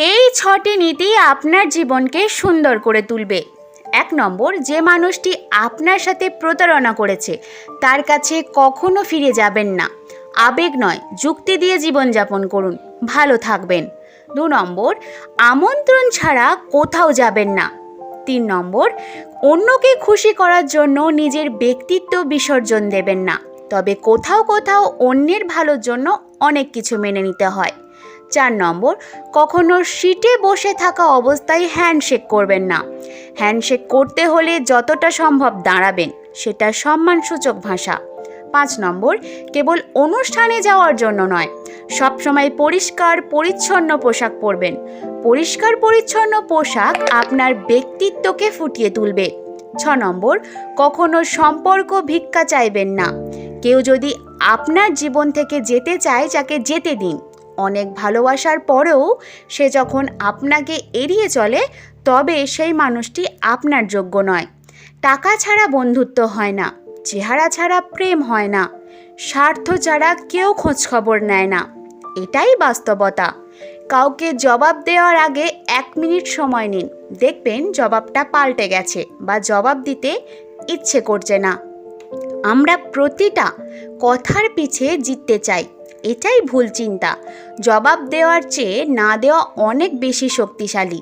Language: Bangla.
এই ৬টি নীতি আপনার জীবনকে সুন্দর করে তুলবে। ১ নম্বর, যে মানুষটি আপনার সাথে প্রতারণা করেছে তার কাছে কখনো ফিরে যাবেন না। আবেগ নয়, যুক্তি দিয়ে জীবনযাপন করুন, ভালো থাকবেন। ২ নম্বর, আমন্ত্রণ ছাড়া কোথাও যাবেন না। ৩ নম্বর, অন্যকে খুশি করার জন্য নিজের ব্যক্তিত্ব বিসর্জন দেবেন না, তবে কোথাও কোথাও অন্যের ভালোর জন্য অনেক কিছু মেনে নিতে হয়। ৪ নম্বর, কখনো সিটে বসে থাকা অবস্থায় হ্যান্ডশেক করবেন না। হ্যান্ডশেক করতে হলে যতটা সম্ভব দাঁড়াবেন, সেটা সম্মানসূচক ভাষা। ৫ নম্বর, কেবল অনুষ্ঠানে যাওয়ার জন্য নয়, সবসময় পরিষ্কার পরিচ্ছন্ন পোশাক পরবেন। পরিষ্কার পরিচ্ছন্ন পোশাক আপনার ব্যক্তিত্বকে ফুটিয়ে তুলবে। ৬ নম্বর, কখনো সম্পর্ক ভিক্ষা চাইবেন না। কেউ যদি আপনার জীবন থেকে যেতে চায়, যাকে যেতে দিন। অনেক ভালোবাসার পরেও সে যখন আপনাকে এড়িয়ে চলে, তবে সেই মানুষটি আপনার যোগ্য নয়। টাকা ছাড়া বন্ধুত্ব হয় না, চেহারা ছাড়া প্রেম হয় না, স্বার্থ ছাড়া কেউ খোঁজখবর নেয় না। এটাই বাস্তবতা। কাউকে জবাব দেওয়ার আগে ১ মিনিট সময় নিন, দেখবেন জবাবটা পাল্টে গেছে বা জবাব দিতে ইচ্ছে করছে না। আমরা প্রতিটা কথার পিছে জিততে চাই, এটাই ভুল চিন্তা। জবাব দেওয়ার চেয়ে না দেওয়া অনেক বেশি শক্তিশালী।